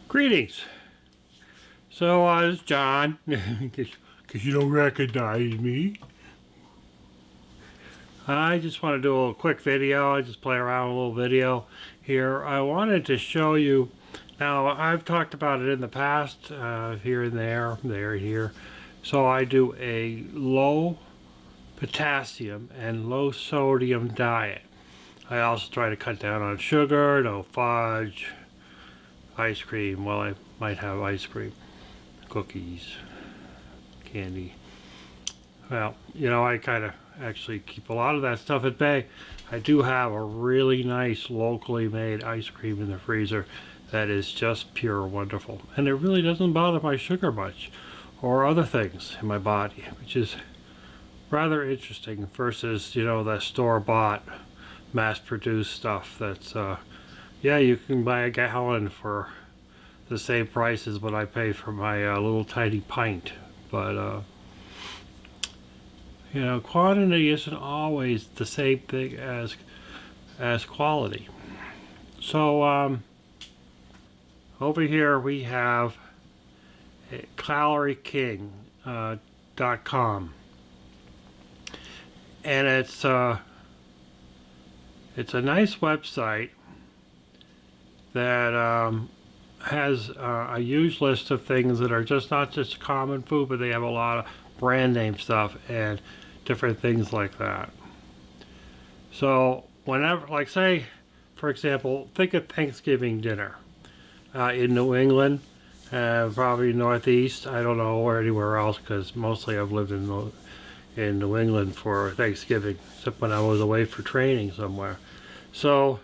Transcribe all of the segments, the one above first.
Greetings. So, it's John, because you don't recognize me. I just want to do a little quick video. I just play around with a little video here. I wanted to show you, now I've talked about it in the past, here and there, here. So I do a low potassium and low sodium diet. I also try to cut down on sugar, no fudge, ice cream. Well, I might have ice cream, cookies, candy. Well, you know, I kind of actually keep a lot of that stuff at bay. I do have a really nice locally made ice cream in the freezer that is just pure wonderful. And it really doesn't bother my sugar much or other things in my body, which is rather interesting versus, you know, the store-bought mass-produced stuff that's, yeah, you can buy a gallon for the same price as what I pay for my little tiny pint. But, you know, quantity isn't always the same thing as quality. So, over here we have CalorieKing.com. And it's a nice website that has a huge list of things that are just not just common food, but they have a lot of brand name stuff and different things like that. So whenever, like say, for example, think of Thanksgiving dinner in New England, probably Northeast. I don't know, or anywhere else, because mostly I've lived in New England for Thanksgiving, except when I was away for training somewhere. So,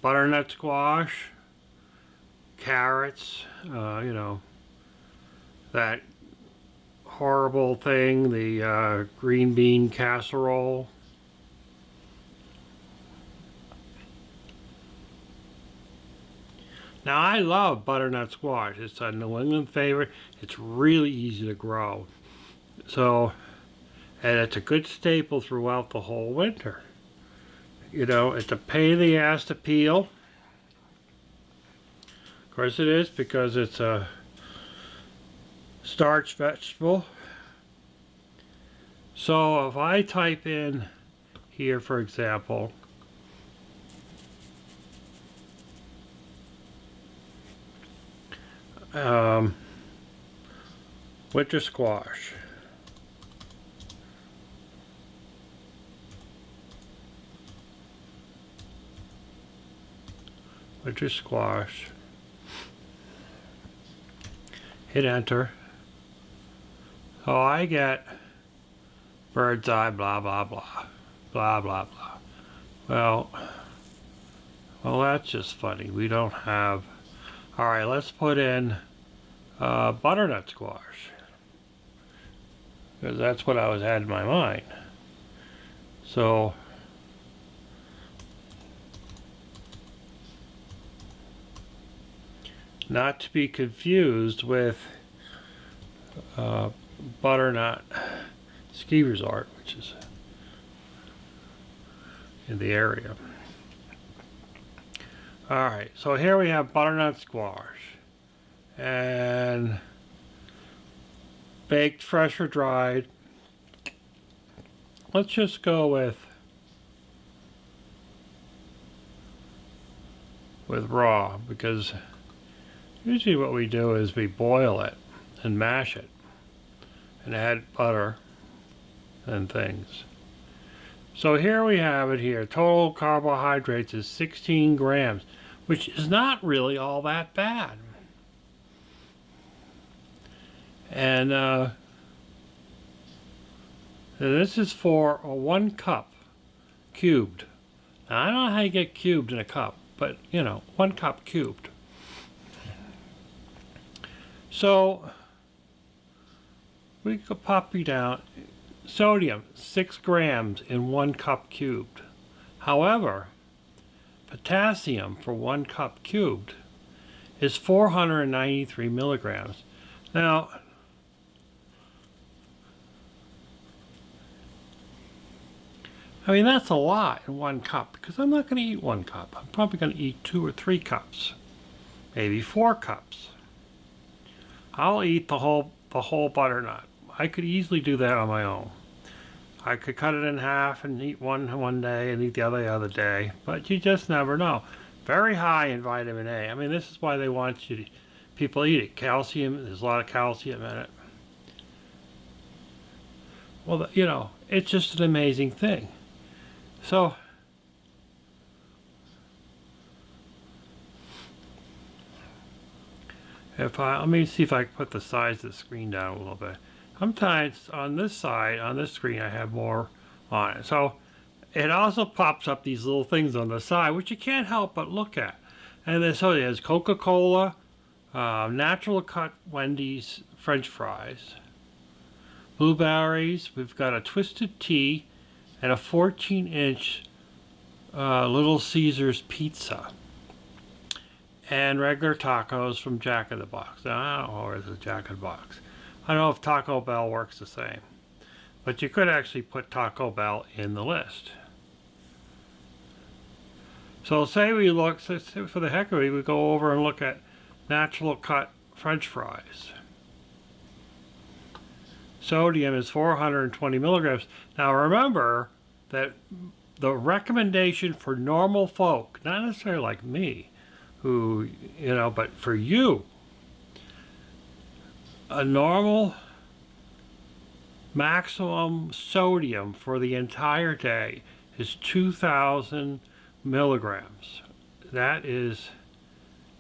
butternut squash, carrots, you know, that horrible thing, the green bean casserole. Now, I love butternut squash. It's a New England favorite. It's really easy to grow. So, and it's a good staple throughout the whole winter. You know, it's a pain in the ass to peel. Of course it is, because it's a starch vegetable. So if I type in here, for example, winter squash. Winter squash. Hit enter. So I get bird's eye, blah, blah, blah. Blah, blah, blah. Well, that's just funny. We don't have... Alright, let's put in butternut squash, because that's what I had in my mind. So... not to be confused with Butternut Ski Resort, which is in the area. Alright, so here we have butternut squash. And baked, fresh, or dried. Let's just go with raw, because usually what we do is we boil it and mash it and add butter and things. So here we have it here. Total carbohydrates is 16 grams, which is not really all that bad. And this is for a 1 cup cubed. Now, I don't know how you get cubed in a cup, but you know, 1 cup cubed. So we could pop you down. Sodium, 6 grams in 1 cup cubed. However, potassium for 1 cup cubed is 493 milligrams. Now, I mean, that's a lot in 1 cup, because I'm not going to eat 1 cup. I'm probably going to eat 2 or 3 cups. maybe 4 cups. I'll eat the whole butternut. I could easily do that on my own. I could cut it in half and eat one day and eat the other day, but you just never know. Very high in vitamin A. I mean, this is why they want people eat it. Calcium, there's a lot of calcium in it. Well, you know, it's just an amazing thing. So, let me see if I can put the size of the screen down a little bit. Sometimes on this side, on this screen, I have more on it. So it also pops up these little things on the side, which you can't help but look at. And then so there's Coca-Cola, natural cut Wendy's French fries, blueberries. We've got a twisted tea and a 14-inch Little Caesars pizza. And regular tacos from Jack in the Box. Now, I don't know where's the Jack in the Box. I don't know if Taco Bell works the same. But you could actually put Taco Bell in the list. So say we look, for the heck of it, we go over and look at natural cut French fries. Sodium is 420 milligrams. Now remember that the recommendation for normal folk, not necessarily like me, who, you know, but for you, a normal maximum sodium for the entire day is 2,000 milligrams. That is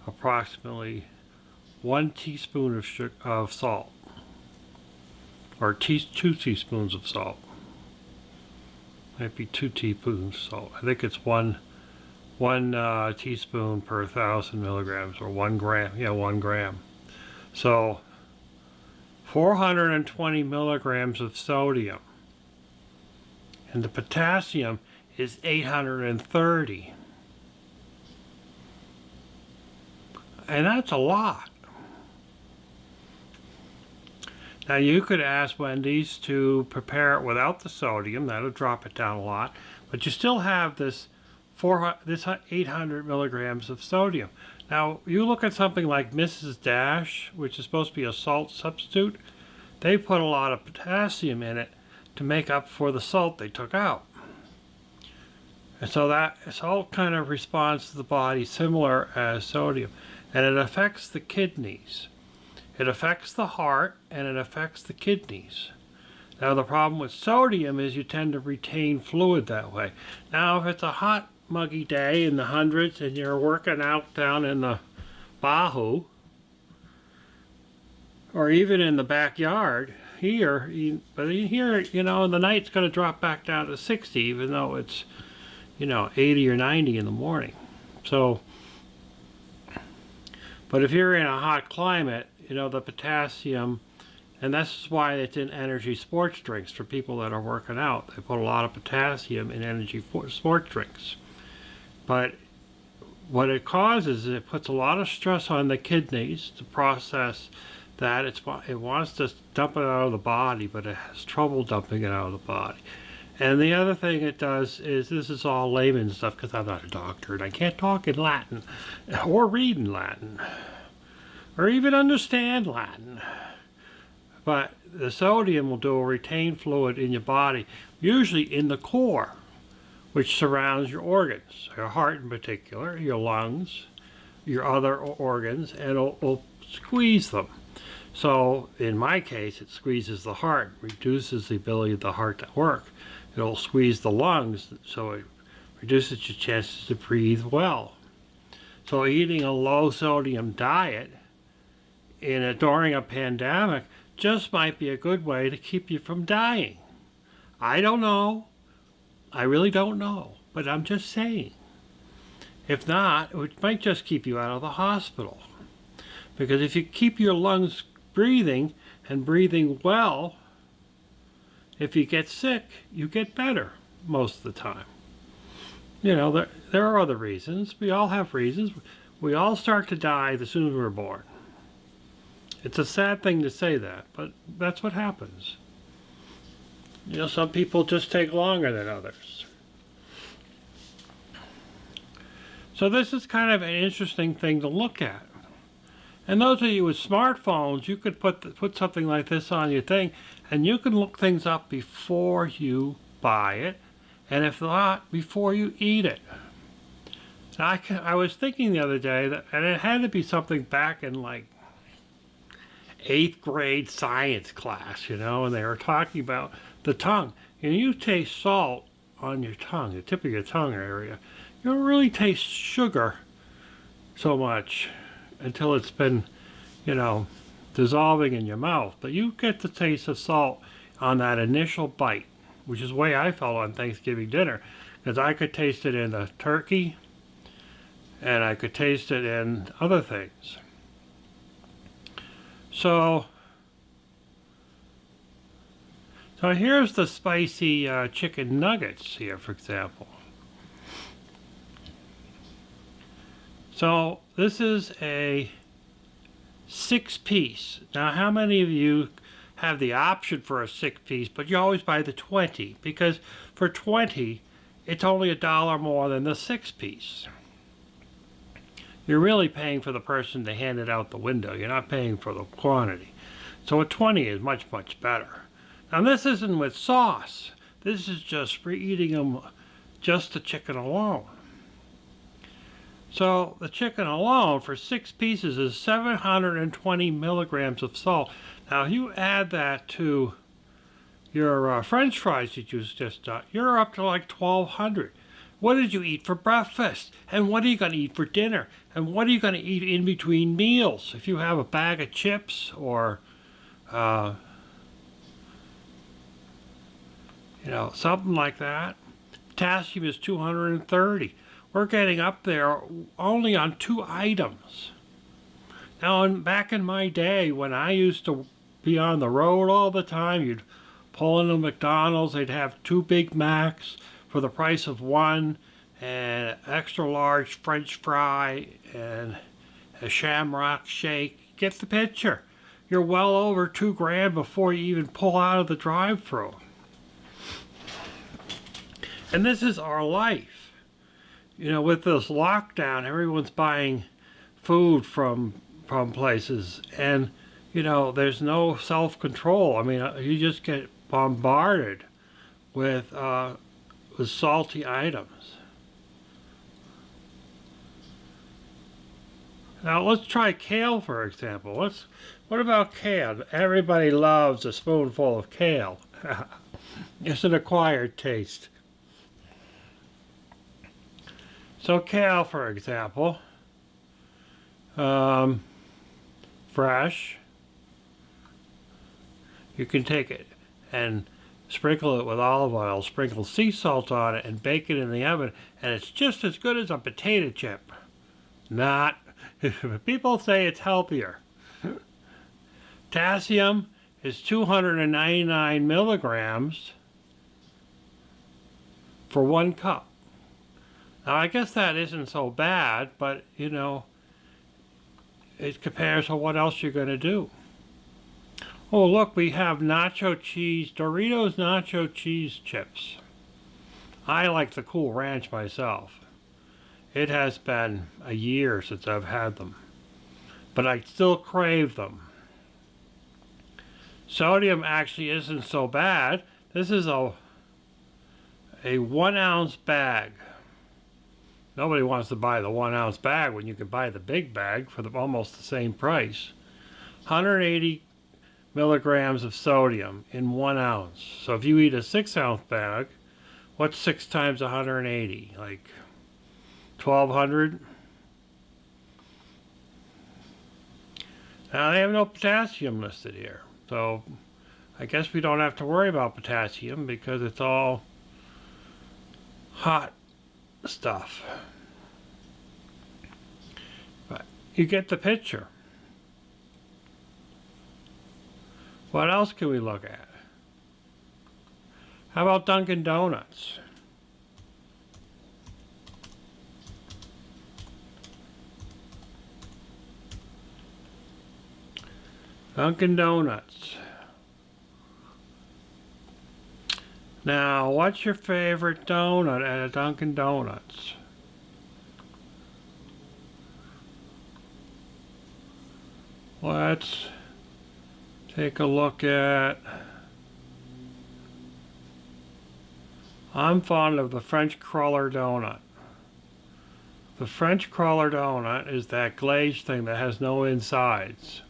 approximately 1 teaspoon of salt, or 2 teaspoons of salt. Might be 2 teaspoons of salt. I think it's one teaspoon per 1,000 milligrams, or 1 gram. Yeah, 1 gram. So 420 milligrams of sodium, and the potassium is 830, and that's a lot. Now you could ask Wendy's to prepare it without the sodium. That'll drop it down a lot, but you still have this 800 milligrams of sodium. Now you look at something like Mrs. Dash, which is supposed to be a salt substitute. They put a lot of potassium in it to make up for the salt they took out. And so that salt kind of responds to the body similar as sodium, and it affects the kidneys. It affects the heart, and it affects the kidneys. Now the problem with sodium is you tend to retain fluid that way. Now if it's a hot, muggy day in the hundreds and you're working out down in the Bahu, or even in the backyard here, but here, you know, the night's going to drop back down to 60, even though it's, you know, 80 or 90 in the morning. So, but if you're in a hot climate, you know, the potassium, and that's why it's in energy sports drinks for people that are working out. They put a lot of potassium in energy sports drinks. But what it causes is it puts a lot of stress on the kidneys to process that. It wants to dump it out of the body, but it has trouble dumping it out of the body. And the other thing it does is, this is all layman stuff because I'm not a doctor and I can't talk in Latin or read in Latin or even understand Latin. But the sodium will do a retain fluid in your body, usually in the core, which surrounds your organs, your heart in particular, your lungs, your other organs, and it'll squeeze them. So in my case, it squeezes the heart, reduces the ability of the heart to work. It'll squeeze the lungs, so it reduces your chances to breathe well. So eating a low sodium diet during a pandemic just might be a good way to keep you from dying. I don't know. I really don't know, but I'm just saying. If not, it might just keep you out of the hospital. Because if you keep your lungs breathing and breathing well, if you get sick, you get better most of the time. You know, there are other reasons. We all have reasons. We all start to die the sooner we're born. It's a sad thing to say that, but that's what happens. You know, some people just take longer than others. So this is kind of an interesting thing to look at. And those of you with smartphones, you could put something like this on your thing, and you can look things up before you buy it, and if not, before you eat it. Now, I was thinking the other day that, and it had to be something back in like 8th grade science class, you know, and they were talking about the tongue. And you taste salt on your tongue, the tip of your tongue area. You don't really taste sugar so much until it's been, you know, dissolving in your mouth. But you get the taste of salt on that initial bite, which is the way I felt on Thanksgiving dinner, because I could taste it in the turkey and I could taste it in other things. So here's the spicy chicken nuggets here, for example. So this is a 6-piece. Now, how many of you have the option for a 6-piece, but you always buy the 20? Because for 20, it's only $1 more than the 6-piece. You're really paying for the person to hand it out the window. You're not paying for the quantity. So a 20 is much, much better. Now, this isn't with sauce. This is just for eating them, just the chicken alone. So the chicken alone for 6 pieces is 720 milligrams of salt. Now, if you add that to your French fries that you just done, you're up to like 1,200. What did you eat for breakfast? And what are you going to eat for dinner? And what are you going to eat in between meals? If you have a bag of chips or, you know, something like that. Potassium is 230. We're getting up there only on 2 items. Now, back in my day, when I used to be on the road all the time, you'd pull into McDonald's, they'd have 2 Big Macs for the price of 1, and an extra large French fry, and a Shamrock shake. Get the picture. You're well over $2,000 before you even pull out of the drive-thru. And this is our life. You know, with this lockdown, everyone's buying food from places, and you know, there's no self-control. I mean, you just get bombarded with salty items. Now let's try kale, for example. What about kale? Everybody loves a spoonful of kale. It's an acquired taste. So kale, for example, fresh. You can take it and sprinkle it with olive oil, sprinkle sea salt on it, and bake it in the oven, and it's just as good as a potato chip. Not. People say it's healthier. Potassium is 299 milligrams for 1 cup. Now, I guess that isn't so bad, but, you know, it compares to what else you're going to do. Oh, look, we have nacho cheese, Doritos nacho cheese chips. I like the Cool Ranch myself. It has been a year since I've had them, but I still crave them. Sodium actually isn't so bad. This is a 1-ounce bag. Nobody wants to buy the 1-ounce bag when you can buy the big bag for almost the same price. 180 milligrams of sodium in 1 ounce. So if you eat a 6-ounce bag, what's 6 times 180? Like 1,200? Now they have no potassium listed here. So I guess we don't have to worry about potassium because it's all hot stuff. But you get the picture. What else can we look at? How about Dunkin Donuts? Dunkin Donuts. Now, what's your favorite donut at a Dunkin Donuts? let's take a look at, I'm fond of the French cruller donut. The French cruller donut is that glazed thing that has no insides.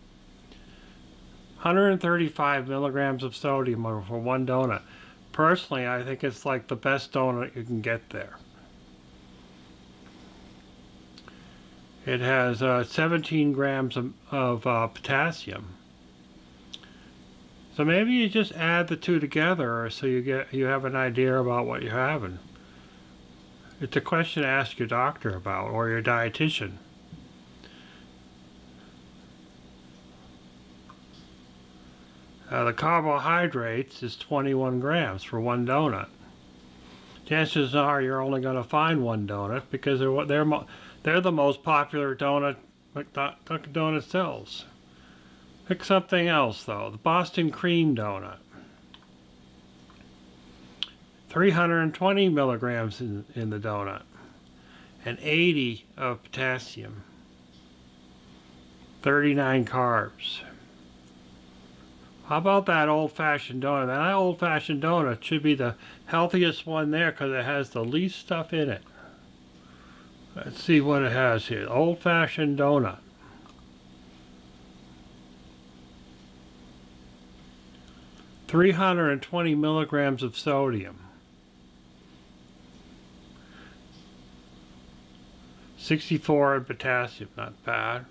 135 milligrams of sodium for one donut. Personally, I think it's like the best donut you can get there. It has 17 grams of potassium. So maybe you just add the two together so you have an idea about what you're having. It's a question to ask your doctor about, or your dietitian. The carbohydrates is 21 grams for one donut. Chances are you're only going to find one donut because they're the most popular donut Dunkin Donuts sells. Pick something else though. The Boston cream donut. 320 milligrams in the donut and 80 of potassium. 39 carbs. How about that old-fashioned donut? That old-fashioned donut should be the healthiest one there because it has the least stuff in it. Let's see what it has here. Old-fashioned donut. $320 milligrams of sodium. 64 in potassium, not bad.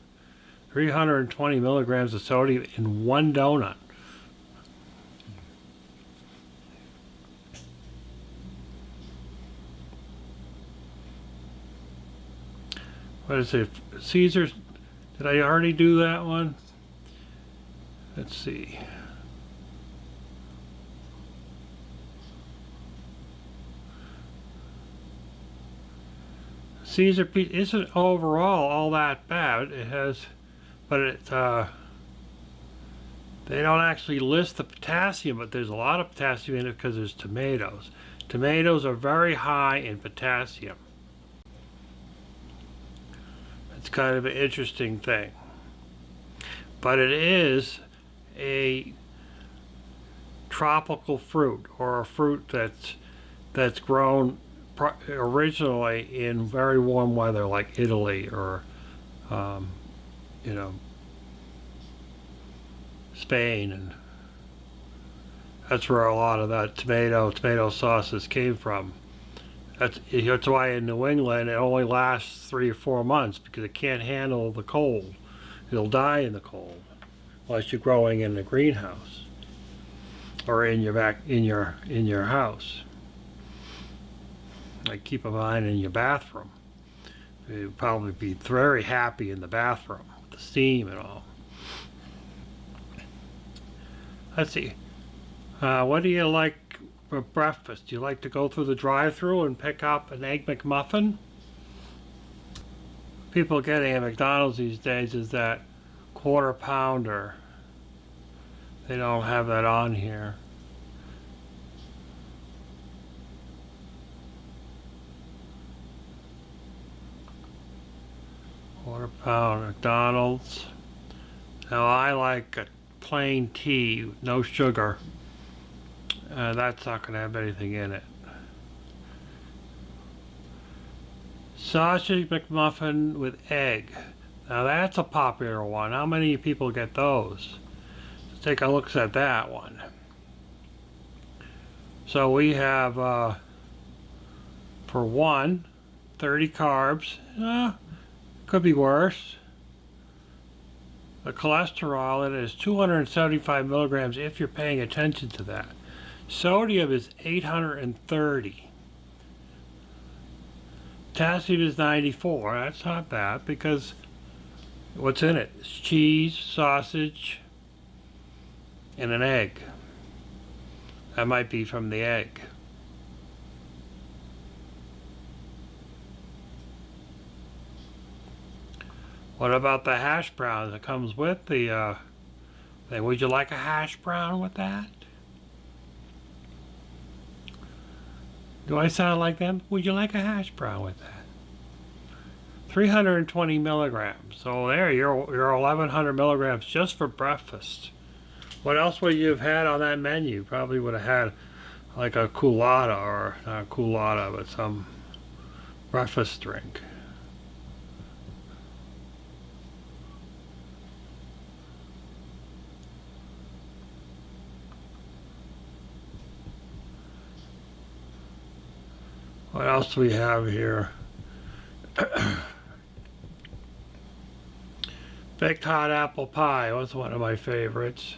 320 milligrams of sodium in one donut. What is it? Caesar's? Did I already do that one? Let's see. Caesar pizza isn't overall all that bad. It has, but it they don't actually list the potassium, but there's a lot of potassium in it because there's tomatoes. Tomatoes are very high in potassium. It's kind of an interesting thing. But it is a tropical fruit, or a fruit that's grown originally in very warm weather like Italy or Spain, and that's where a lot of that tomato sauces came from. That's why in New England it only lasts 3 or 4 months because it can't handle the cold. It'll die in the cold unless you're growing in the greenhouse or in your house. Like keep in mind in your bathroom. You'd probably be very happy in the bathroom with the steam and all. Let's see. What do you like for breakfast? Do you like to go through the drive-thru and pick up an egg McMuffin? People getting at McDonald's these days is that quarter pounder. They don't have that on here. Quarter pound McDonald's. Now I like a plain tea, no sugar. That's not going to have anything in it. Sausage McMuffin with egg. Now that's a popular one. How many people get those? Let's take a look at that one. So we have, for one, 30 carbs. Could be worse. The cholesterol in it is 275 milligrams if you're paying attention to that. Sodium is 830. Potassium is 94. That's not bad because what's in it? It's cheese, sausage, and an egg. That might be from the egg. What about the hash browns that comes with the thing? Would you like a hash brown with that? Do I sound like them? Would you like a hash brown with that? 320 milligrams. So there, you're 1,100 milligrams just for breakfast. What else would you have had on that menu? Probably would have had like a culotta, or not a culotta, but some breakfast drink. What else do we have here? Baked hot apple pie was one of my favorites,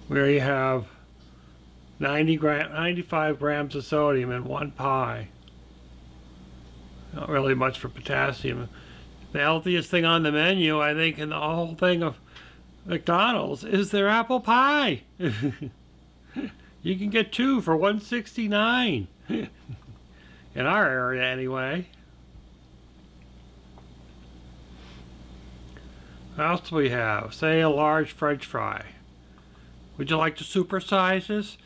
where you have 95 grams of sodium in one pie. Not really much for potassium. The healthiest thing on the menu, I think, in the whole thing of McDonald's is their apple pie. You can get 2 for $1.69. In our area, anyway. What else do we have? Say a large French fry. Would you like to supersize this?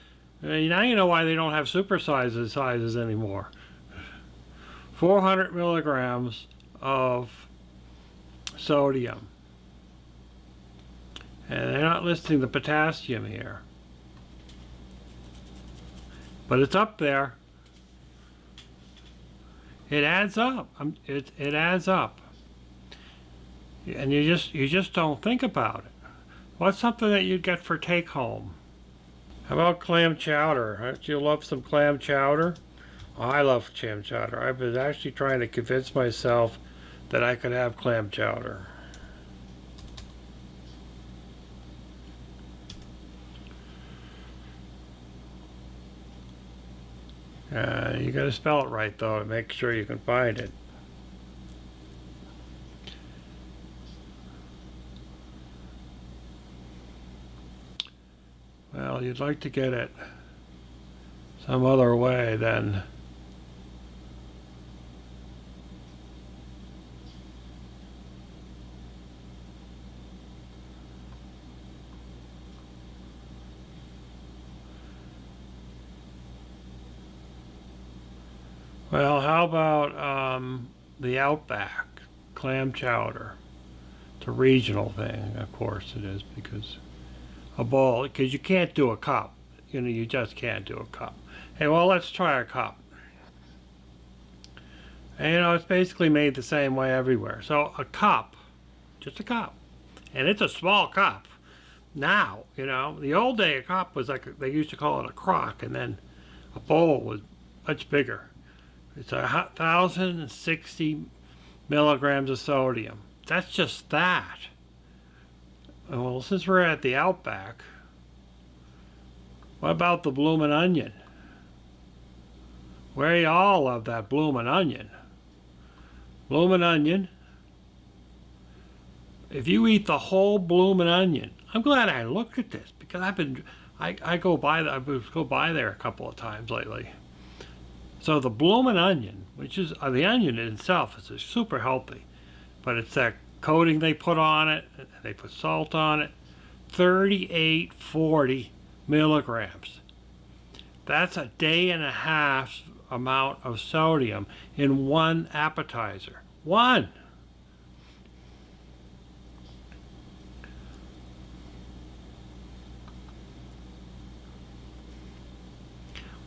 Now you know why they don't have supersizes sizes anymore. 400 milligrams of sodium. And they're not listing the potassium here. But it's up there. It adds up. It adds up, and you just don't think about it. What's something that you'd get for take home? How about clam chowder? Don't you love some clam chowder? Oh, I love clam chowder. I was actually trying to convince myself that I could have clam chowder. You got to spell it right, though, to make sure you can find it. Well, you'd like to get it some other way than well, how about the Outback clam chowder? It's a regional thing, of course it is, because a bowl, because you can't do a cup. You know, you just can't do a cup. Hey, well, let's try a cup. And, you know, it's basically made the same way everywhere. So a cup, just a cup, and it's a small cup. Now, you know, the old day a cup was like, they used to call it a crock, and then a bowl was much bigger. It's 1,060 milligrams of sodium. That's just that. Well, since we're at the Outback, what about the bloomin' onion? We all love that bloomin' onion. Bloomin' onion. If you eat the whole bloomin' onion, I'm glad I looked at this, because I go by there a couple of times lately. So the bloomin' onion, which is the onion in itself is super healthy, but it's that coating they put on it, they put salt on it, 3840 milligrams. That's a day and a half amount of sodium in one appetizer. One!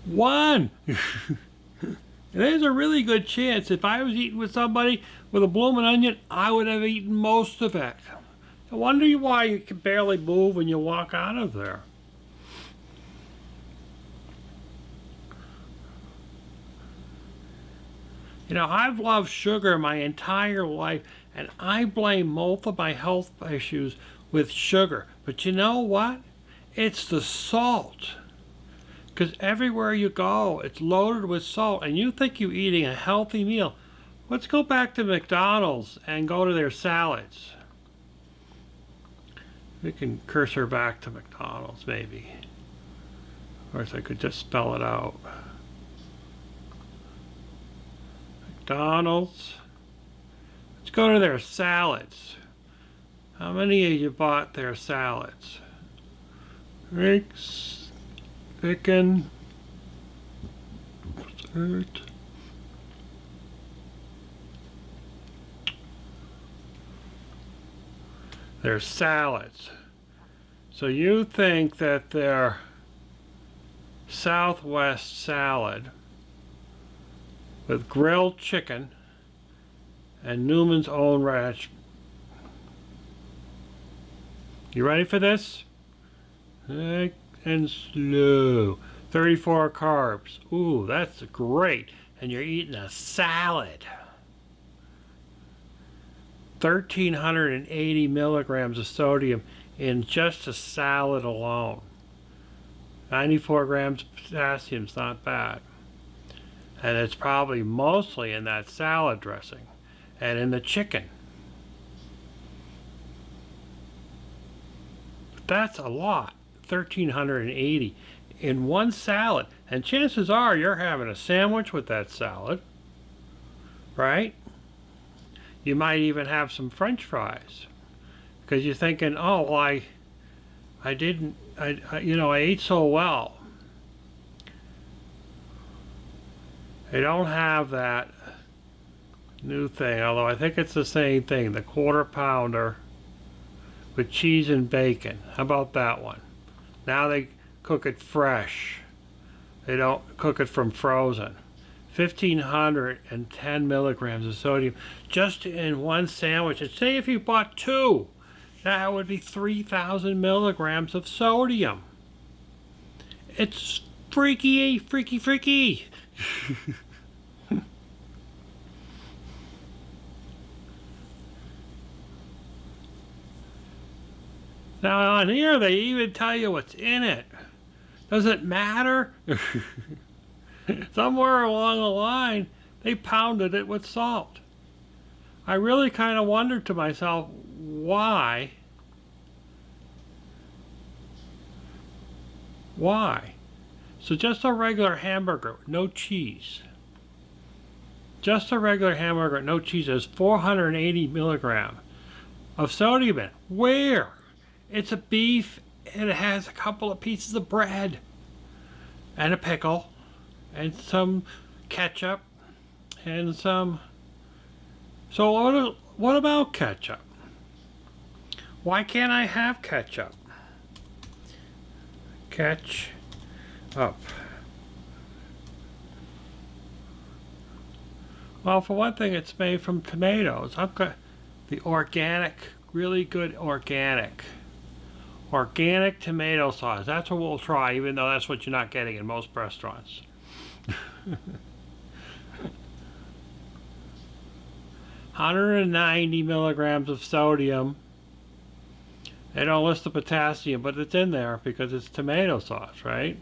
One! There's a really good chance if I was eating with somebody with a bloomin' onion, I would have eaten most of it. I wonder why you can barely move when you walk out of there. You know, I've loved sugar my entire life, and I blame most of my health issues with sugar. But you know what? It's the salt. Because everywhere you go, it's loaded with salt, and you think you're eating a healthy meal. Let's go back to McDonald's and go to their salads. We can cursor back to McDonald's, maybe. Of course, I could just spell it out. McDonald's. Let's go to their salads. How many of you bought their salads? Eggs. Chicken, dessert. They're salads. So you think that they're Southwest salad with grilled chicken and Newman's Own Ranch. You ready for this? And slow. 34 carbs. Ooh, that's great. And you're eating a salad. 1,380 milligrams of sodium in just a salad alone. 94 grams of potassium's not bad. And it's probably mostly in that salad dressing and in the chicken. But that's a lot. 1,380 in one salad. And chances are you're having a sandwich with that salad, right? You might even have some French fries because you're thinking, oh, well, I ate so well. They don't have that new thing, although I think it's the same thing, the quarter pounder with cheese and bacon. How about that one? Now they cook it fresh. They don't cook it from frozen. 1,510 milligrams of sodium just in one sandwich. And say if you bought two, that would be 3,000 milligrams of sodium. It's freaky, freaky, freaky. Now on here they even tell you what's in it. Does it matter? Somewhere along the line they pounded it with salt. I really kind of wondered to myself why. Why? So just a regular hamburger, no cheese. Just a regular hamburger, no cheese, has 480 milligrams of sodium in it. Where? It's a beef and it has a couple of pieces of bread and a pickle and some ketchup and some. So what about ketchup? Why can't I have ketchup? Ketchup. Well, for one thing, it's made from tomatoes. I've got the organic, really good organic tomato sauce. That's what we'll try, even though that's what you're not getting in most restaurants. 190 milligrams of sodium. They don't list the potassium, but it's in there because it's tomato sauce, right?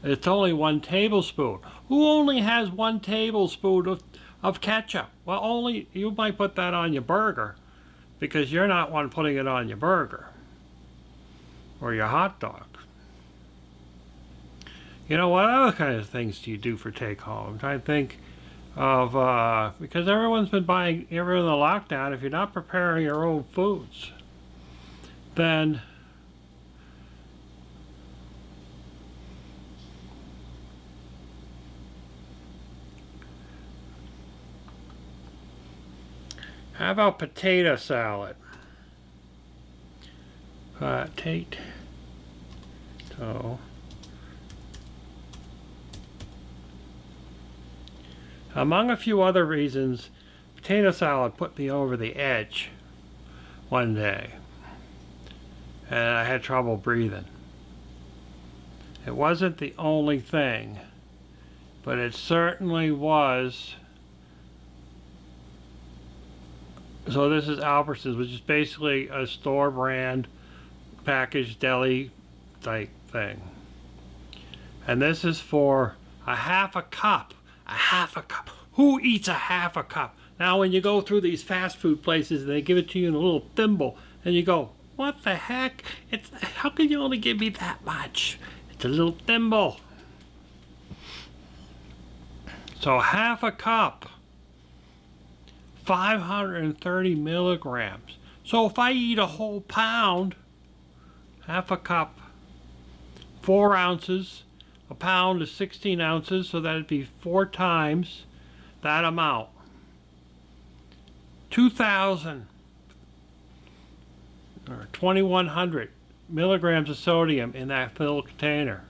It's only 1 tablespoon. Who only has 1 tablespoon of ketchup? Well, only you might put that on your burger because you're not one putting it on your burger or your hot dog. You know, what other kind of things do you do for take home? I'm trying to think of, because everyone's been buying, everyone in the lockdown, if you're not preparing your own foods, then how about potato salad? Potato. Among a few other reasons, potato salad put me over the edge one day, and I had trouble breathing. It wasn't the only thing, but it certainly was. So this is Albertsons, which is basically a store brand packaged deli type thing. And this is for a half a cup. A half a cup. Who eats a half a cup? Now when you go through these fast food places, they give it to you in a little thimble, and you go, what the heck? How can you only give me that much? It's a little thimble. So half a cup. 530 milligrams. So if I eat a whole pound, half a cup, 4 ounces, a pound is 16 ounces, so that'd be 4 times that amount. 2,000. or 2,100 milligrams of sodium in that little container.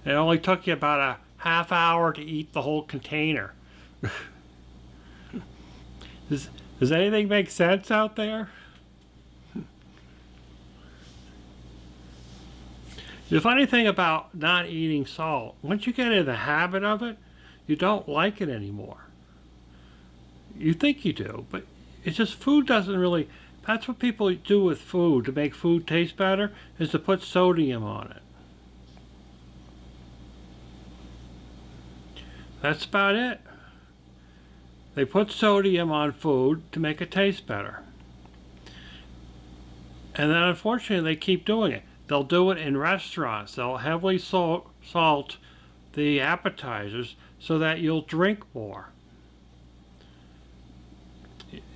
It only took you about a half hour to eat the whole container. Does anything make sense out there? The funny thing about not eating salt, once you get in the habit of it, you don't like it anymore. You think you do, but it's just food doesn't really, that's what people do with food to make food taste better, is to put sodium on it. That's about it. They put sodium on food to make it taste better. And then unfortunately they keep doing it. They'll do it in restaurants. They'll heavily salt the appetizers so that you'll drink more.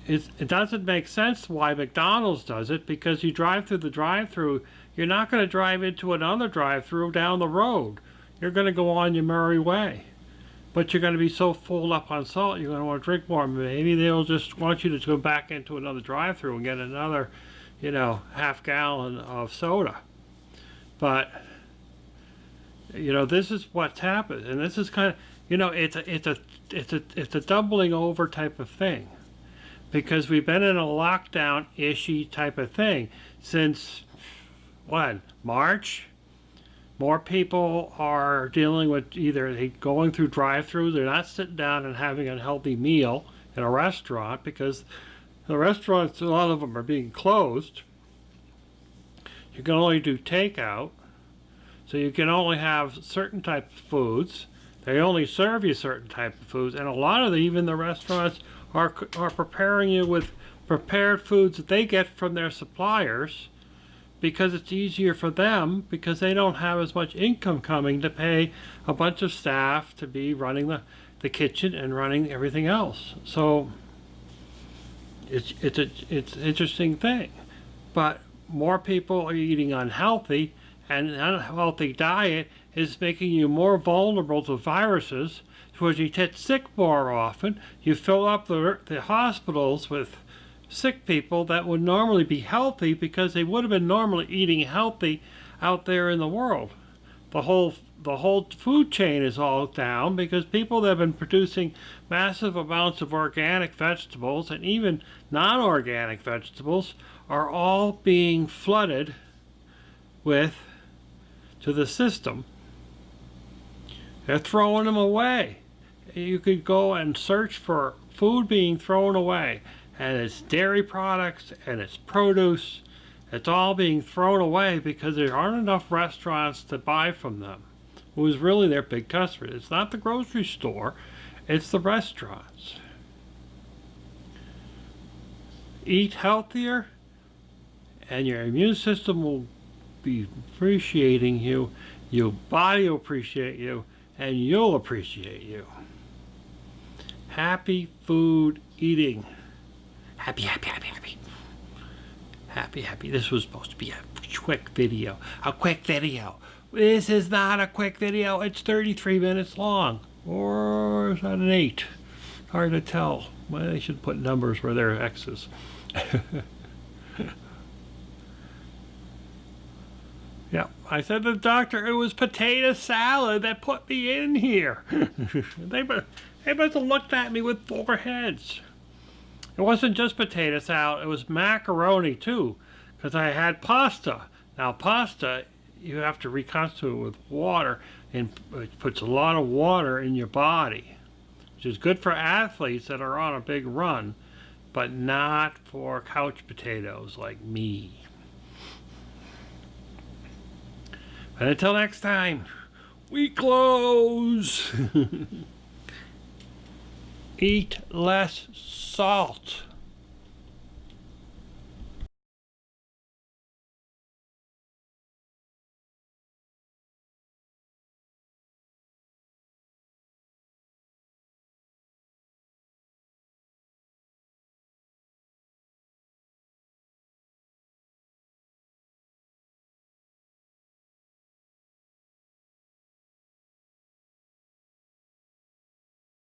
It doesn't make sense why McDonald's does it, because you drive through the drive-through, you're not going to drive into another drive-through down the road. You're going to go on your merry way. But you're going to be so full up on salt, you're going to want to drink more. Maybe they'll just want you to go back into another drive-through and get another, half gallon of soda. But, this is what's happened. And this is kind of, it's a doubling over type of thing. Because we've been in a lockdown-ishy type of thing since, March? More people are dealing with either going through drive-throughs, they're not sitting down and having a healthy meal in a restaurant, because the restaurants, a lot of them are being closed. You can only do takeout, so you can only have certain type of foods. They only serve you certain type of foods, and a lot of even the restaurants are preparing you with prepared foods that they get from their suppliers, because it's easier for them, because they don't have as much income coming to pay a bunch of staff to be running the kitchen and running everything else. So it's an interesting thing. But more people are eating unhealthy, and an unhealthy diet is making you more vulnerable to viruses, because you get sick more often. You fill up the hospitals with sick people that would normally be healthy, because they would have been normally eating healthy out there in the world. The whole food chain is all down, because people that have been producing massive amounts of organic vegetables and even non-organic vegetables are all being flooded to the system. They're throwing them away. You could go and search for food being thrown away, and it's dairy products and it's produce. It's all being thrown away because there aren't enough restaurants to buy from them, who's really their big customer. It's not the grocery store, it's the restaurants. Eat healthier, and your immune system will be appreciating you, your body will appreciate you, and you'll appreciate you. Happy food eating. Happy, happy, happy, happy. Happy, happy. This was supposed to be a quick video. A quick video. This is not a quick video. It's 33 minutes long. Or is that an 8? Hard to tell. Well, they should put numbers where there are X's. Yeah, I said to the doctor it was potato salad that put me in here. They must have looked at me with 4 heads. It wasn't just potato salad, it was macaroni too, because I had pasta. Now pasta, you have to reconstitute it with water, and it puts a lot of water in your body, which is good for athletes that are on a big run, but not for couch potatoes like me. But until next time, we close. Eat less salt.